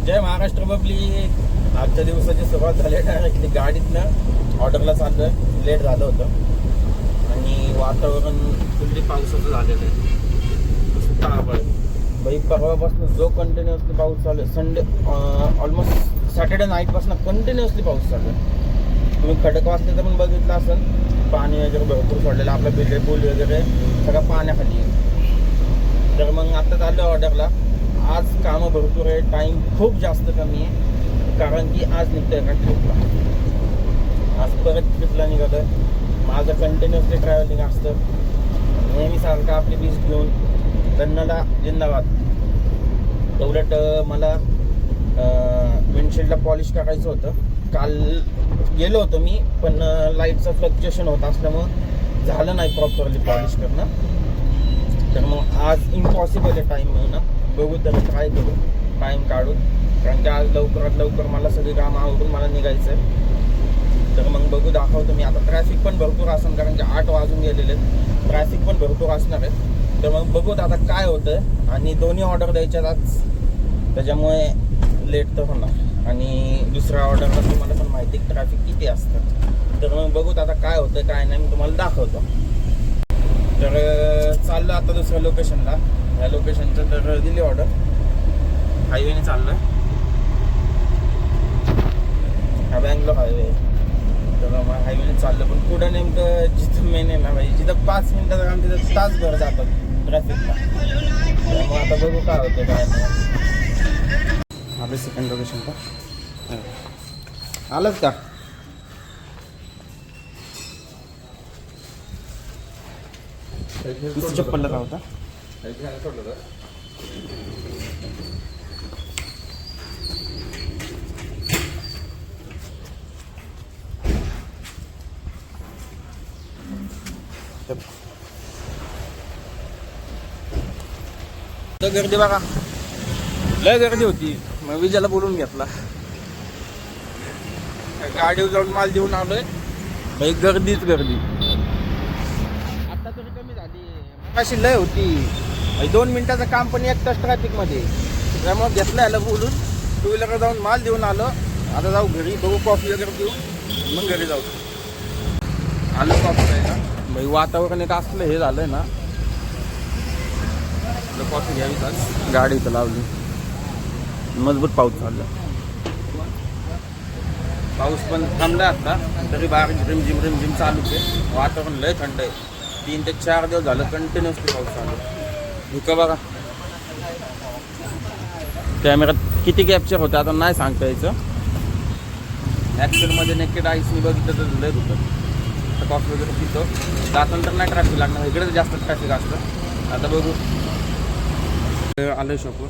जय Maharashtra public. आजच्या दिवसाची सुरुवात झाली डायरेक्टली गाडीतनं ऑर्डरला चाललोय. लेट झालं होतं आणि वातावरण फुल्ली पावसाचं झालेलं आहे. नुसतं आभाळ. बाई परवापासून जो कंटिन्युअसली पाऊस चालू आहे, संडे ऑलमोस्ट सॅटर्डे नाईटपासून कंटिन्युअसली पाऊस चालू आहे. तुम्ही खडकवासल्याचं पण बघितलं असेल, पाणी वगैरे भरपूर सोडलेलं. आपला बिल्डे पूल वगैरे सगळं पाण्याखाली आहे. तर मग आता चाललं ऑर्डरला. आज कामं भरपूर आहे, टाईम खूप जास्त कमी आहे, कारण की आज निघतोय का ट्रिपला. आज परत ट्रिपला निघालं आहे. माझं कंटिन्युअसली ट्रॅव्हलिंग असतं नेहमीसारखं. आपली बीच घेऊन कन्नडा जिंदाबाद. उलट मला विंडशील्डला पॉलिश करायचं होतं. काल गेलो होतो मी, पण लाईटचं फ्लक्च्युएशन होत असल्यामुळं झालं नाही प्रॉपरली पॉलिश करणं. तर मग आज इम्पॉसिबल आहे टाईम मिळणं. बघू तर ट्राय करू टाईम काढून, कारण की आज लवकरात लवकर मला सगळी कामं आवरून मला निघायचं आहे. तर मग बघू, दाखवतो मी. आता ट्रॅफिक पण भरपूर असेल, कारण की 8 वाजून गेलेले आहेत. ट्रॅफिक पण भरपूर असणार आहे. तर मग बघूत आता काय होतं. आणि दोन्ही ऑर्डर द्यायच्यात आज, त्याच्यामुळे लेट तर होणार. आणि दुसऱ्या ऑर्डरला तुम्हाला पण माहिती आहे ट्रॅफिक किती असतं. तर मग बघूत आता काय होतं काय नाही, मी तुम्हाला दाखवतो. तर चाललं आता दुसऱ्या लोकेशनला. ह्या लोकेशनचं तर दिली ऑर्डर. हायवेने चाललं आहे, हा बँगलोर हायवे. तर मग हायवेने चाललं, पण पुढं नेमकं जिथं मेन आहे ना भाई, जिथं 5 मिनिटाचं काम तिथं तासभर जातात ट्रॅफिकला. त्यामुळे आता बघू काय होतं काय नाही. आपलं सेकंड लोकेशन का आलंच का? चप्पल का होता तर गर्दी बघा, लय गर्दी होती. मग विजयाला बोलून घेतला. गाडीवर जाऊन माल देऊन आलोय भाई. गर्दीच गर्दी. आता तरी कमी झाली, अशी लय होती. 2 मिनिटाचं काम पण 1 तास ट्रॅफिकमध्ये. त्यामुळे घेतलं याला बोलून, 2 व्हीलरला जाऊन माल देऊन आलो. आता जाऊ घरी, बघू कॉफी वगैरे देऊ, मग घरी जाऊ. आलो कॉफी प्यायला भाई. वातावरण एक असलं हे झालंय ना, कॉफी घ्यावी. गाडी इथं लावली, मजबूत पाऊस चालला. पाऊस पण थांबला आता, तरी बारीक रिमझिम रिमझिम चालूच आहे. वातावरण लय थंड आहे. 3 ते 4 दिवस झालं कंटिन्युअसली पाऊस चालू. धुकं बघा. कॅमेऱ्यात किती कॅप्चर होतं आता नाही सांगता यायचं. ॲक्च्युअलमध्ये नेकेड आईसनी बघितलं तर लय धुकं. आता कॉफी वगैरे पितो, जातानंतर नाही ट्रॅफिक लागणार. इकडे जास्त ट्रॅफिक असतं. आता बघू. आलं शॉपवर,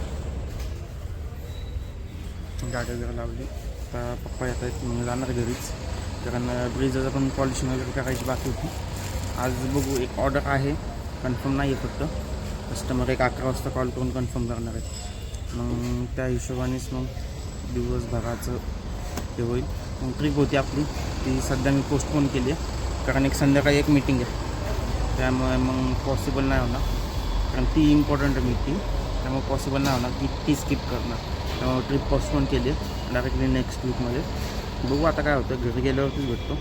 गाडी वगैरे लावली. आता पप्पा येत आहेत, मग जाणार घरीच, कारण ब्रिजचं पण पॉलिशिंग वगैरे करायची बाकी होती. आज बघू, एक ऑर्डर आहे, कन्फर्म नाही आहे. फक्त कस्टमर एक 11 वाजता कॉल करून कन्फर्म करणार आहेत. मग त्या हिशोबानेच मग दिवसभराचं ते होईल. मग ट्रिप होती आपली, ती सध्या मी पोस्टपोन केली आहे, कारण एक संध्याकाळी एक मीटिंग आहे. त्यामुळे मग पॉसिबल नाही होणार, कारण ती इम्पॉर्टंट आहे मीटिंग. त्यामुळे पॉसिबल नाही होणार की ती स्किप करणार. त्यामुळे ट्रिप पोस्टपोन केली आहे डायरेक्टली नेक्स्ट वीकमध्ये. बघू आता काय होतं, घरी गेल्यावरतीच भेटतो.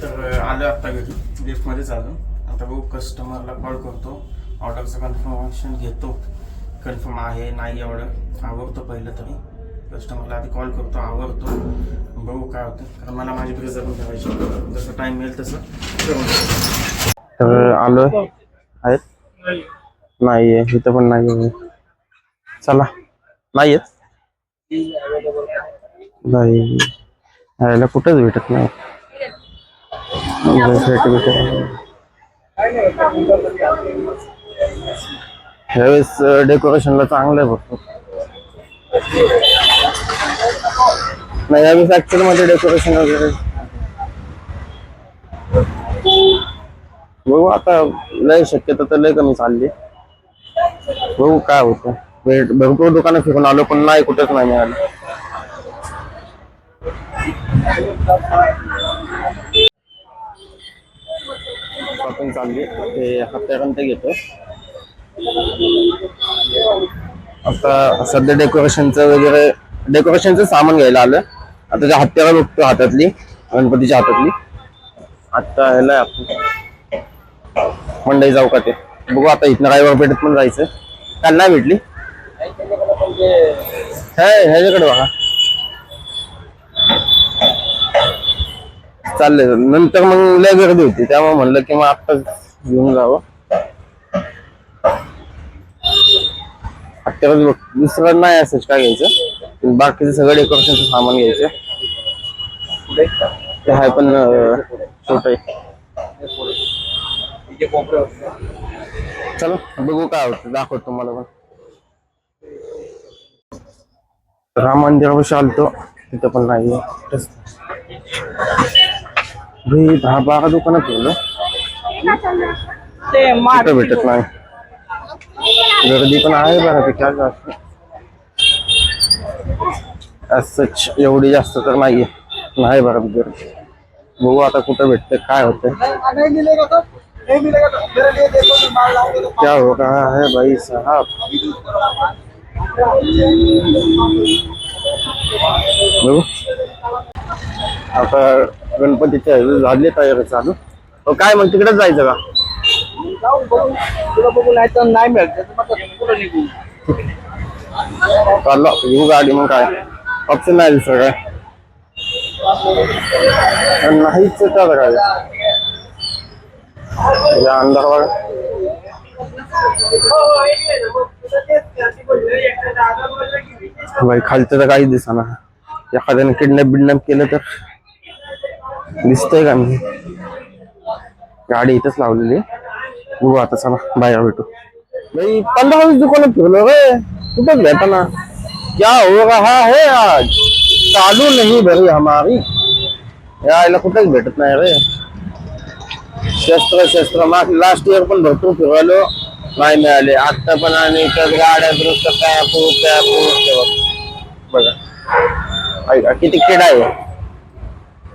तर आलो आत्ता घरी, लिफ्टमध्येच आलो. आता बघू, कस्टमरला कॉल करतो, ऑर्डरचं कन्फर्मेशन घेतो. कन्फर्म आहे नाही एवढं आवडतो पहिलं तरी. कस्टमरला आधी कॉल करतो, आवडतो. बघू काय होतं, कारण मला माझी प्रिझर्व करायची. जसं टाईम मिळेल तसं करून. तर आलो आहेत, नाही आहे इथं पण नाही आहे. चला, नाही आहेत नाही, यायला कुठंच भेटत नाही. ह्यावेळेस डेकोरेशनला चांगलं आहे भरपूर. नाही, ह्यावेळेस ऍक्च्युअल मध्ये डेकोरेशन वगैरे बघू. आता लय शक्यता तर लय कमी चालली. बघू काय होतं. भरपूर दुकानं फिरून आलो, पण नाही, कुठेच नाही मिळालं. शॉपिंग चालली, ते हप्त्यापर्यंत घेतो. आता सध्या डेकोरेशनचं सामान घ्यायला आलं. आता त्या हत्याला बघतो हातातली, गणपतीच्या हातातली. आता ह्याला आपण मंडई जाऊ का ते बघू. आता इथनं रायवर पेठेत पण जायचं. काल नाही भेटली ह्याच्याकडे बघा. चाललंय नंतर मग लय गर्दी होती, त्यामुळे म्हणलं की मग आता घेऊन जावं. हत्यारच बघ, दुसरं नाही असंच काय घ्यायचं. बाकीचं सगळं डेकोरेशनचं सामान घ्यायचं. ते आहे पण छोट आहे. चलो बघू काय होतं, दाखवतो तुम्हाला पण. राम मंदिरापाशी आलतो, तिथं पण नाही. 10-12 दुकानात ठेवलं, तिथं भेटत नाही. गर्दी पण आहे बऱ्यापैकी आज. सच एवढी जास्त तर नाहीये, नाही बऱ्यापैकी गर्दी. बघू आता कुठं भेटते, काय होतंय. क्या हो रहा है भाई साहब. बघू आता गणपतीच्या झाले तयारी चालू. काय मग तिकडेच जायचं का? बघू नाही तर नाही मिळत चाललो घेऊ गाडी. मग काय ऑप्शन नाही दुसरं काय नाहीच काय अंधार बघा. भाई खालचं तर काहीच दिसना. एखाद्याने किडनॅप केलं तर दिसतंय का? मी गाडी इथंच लावलेली. बघू आता, चला बाहेर भेटू. भाई 15-20 दुकानात ठेवलं रे, कुठंच भेटा ना. क्या हो रहा है आज, चालू नहीं भरी हमारी. यायला कुठंच भेटत नाही रे. शस्त्र लास्ट इयर पण भरपूर फिरवलो, नाही मिळाले. आता पण आणि तर गाड्या दुरुस्त बघा किती किडा आहे.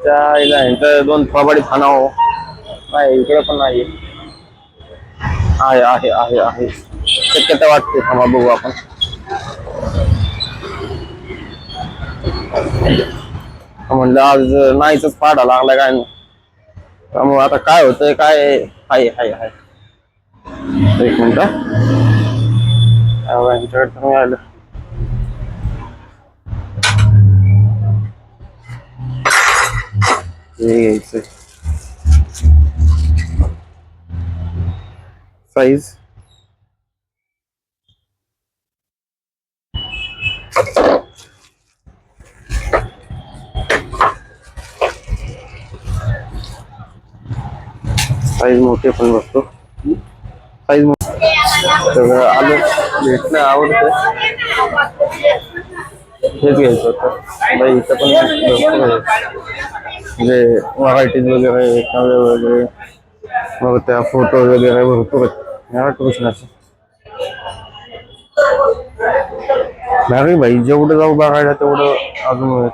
त्या 2 फवाडी खानाव नाही, इकडे पण नाही. आहे शक्यता वाटते. थांबा बघू आपण. म्हणलं आज नाहीच पाडा लागला काय नाही, त्यामुळे आता काय होतंय काय आहे. एक मिनिट यांच्याकडे तुम्ही आलं. हे घ्यायचंय साईज. साईज मोठे पण बघतो. साईज सगळं आलं भेटलं, आवडतं हेच घ्यायचं होतं. बाई इथं पण म्हणजे व्हरायटीज वगैरे वगैरे, मग त्या फोटो वगैरे भरपूर आहेत कृष्णाचे. भारी भाई, जेवढं जाऊ बघायला तेवढं अजून.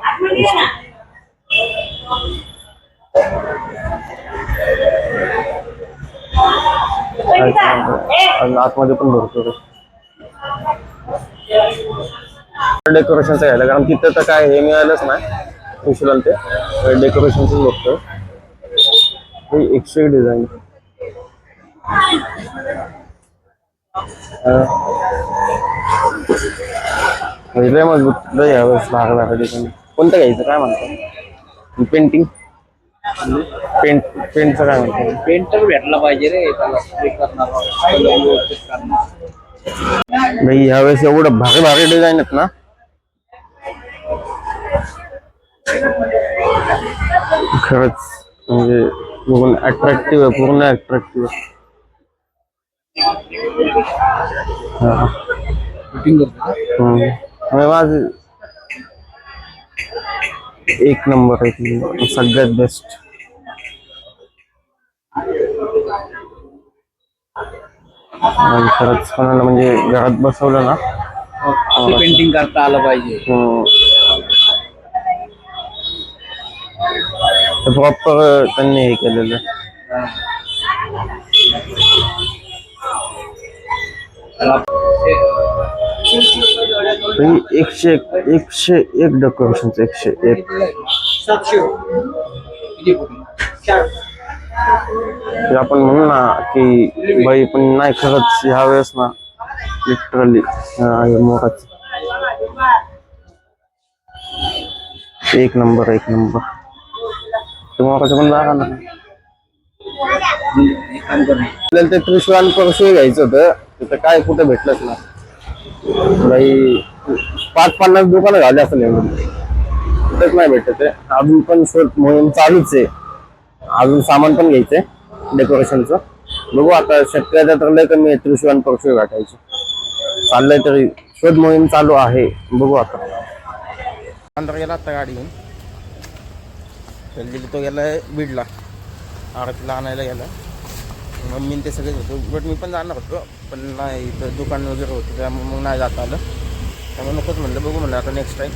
आतमध्ये पण भरपूर डेकोरेशनचं घ्यायला, कारण तिथं तर काय हे मिळालंच नाही विशुलाल. ते डेकोरेशनच बघतो. एकशे डिझाईन लय मजबूत लय यावेळेस लागला डिझाईन. कोणतं घ्यायचं काय म्हणतो? पेंटिंग पेंटचं काय म्हणतो? पेंटर भेटला पाहिजे रे भाई ह्यावेळेस एवढं भारी डिझाईन आहेत ना, खरंच म्हणजे बघून अट्रॅक्टिव्ह आहे, पूर्ण अट्रॅक्टिव्ह आहे. माझ एक नंबर आहे, सगळ्यात बेस्ट. खरंच कोणाला म्हणजे घरात बसवलं ना, पेंटिंग करता आलं पाहिजे. प्रॉपर त्यांनी हे केलेलं. एकशे एक डेकोरेशनचं 101. हे आपण म्हणू ना की बाई, पण नाही खरंच ह्या वेळेस ना लिटरली मोराच एक नंबर मोराचं पण जागा ना. आपल्याला ते त्रिशूळ परशू घ्यायचं होतं, तिथं काय कुठं भेटलंच ना बाई. 50 दुकानं झाले असं नाही, कुठेच नाही भेटत आहे. अजून पण शोध मोहीम चालूच आहे, अजून सामान पण घ्यायचंय डेकोरेशनचं. बघू आता, शेतकऱ्याचा तर लय कमी आहे त्रिशूळ परशू गाठायचे चाललंय, तरी शोध मोहीम चालू आहे. बघू आता. अंदर गेला आता गाडी घेऊन, तो गेलाय बीडला, आरतीला आणायला गेला. मम्मीने ते सगळेच होतो, बट मी पण जाणार होतो, पण नाही इथं दुकान वगैरे होतं, त्यामुळे मग नाही जाता आलं. त्यामुळे नकोच म्हणलं, बघू म्हणलं आता नेक्स्ट टाईम.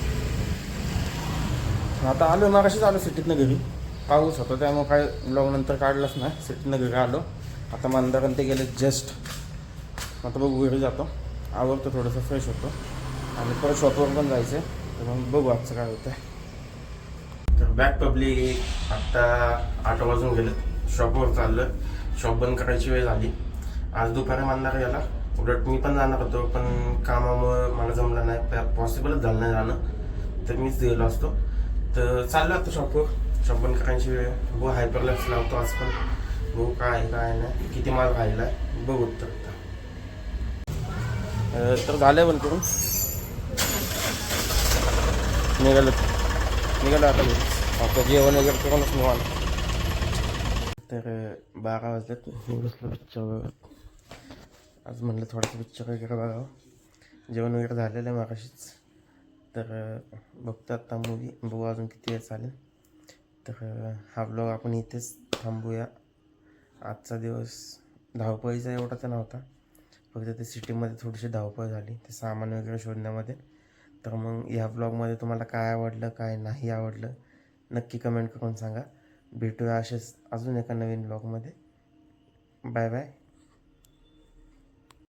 आता आलो मग अशीच आलो सिटीतनं घरी, पाऊस होता त्यामुळे काय ब्लॉग नंतर काढलंच नाही. सिटीतनं घरी आलो, आता मंदारांत ते गेले जस्ट. आता बघू घरी जातो, आवडतो थोडंसं फ्रेश होतो आणि परत शॉपवर पण जायचं आहे, तर मग बघू आजचं काय होतं आहे. तर बॅक पब्लिक, आत्ता 8 वाजून गेले, शॉपवर चाललं. शॉप बंद करायची वेळ झाली. आज दुपारी मंदार गेला, उलट मी पण जाणार होतो, पण कामामुळं मला जमलं नाही, पॉसिबलच झालं नाही जाणं, तर मीच गेलो असतो. तर चाललं आता शॉपवर, शॉप बंद करायची वेळ. बघू हायपरलॅक्स लावतो आज पण, बघू काय नाही, किती माल राहिला आहे बघू. तर झालं बंद करून निघालं आता जेवण वगैरे करूनच निवांत. तर 12 वाजल्यात, मी बसलो पिक्चर बघत. आज म्हणलं थोडंसं पिक्चर वगैरे बघावं, जेवण वगैरे झालेलं आहे मागाशीच. तर बघतो आता मूवी, बघू अजून किती वेळ चालेल. तर हा ब्लॉग आपण इथेच थांबूया. आजचा दिवस धावपळीचा एवढा तर नव्हता, फक्त ते सिटीमध्ये थोडीशी धावपळ झाली ते सामान वगैरे शोधण्यामध्ये. तर मग ह्या ब्लॉगमध्ये तुम्हाला काय आवडलं, काय नाही आवडलं, नक्की कमेंट करून सांगा. भेटूया असेच अजून एका नवीन ब्लॉगमध्ये. Bye bye.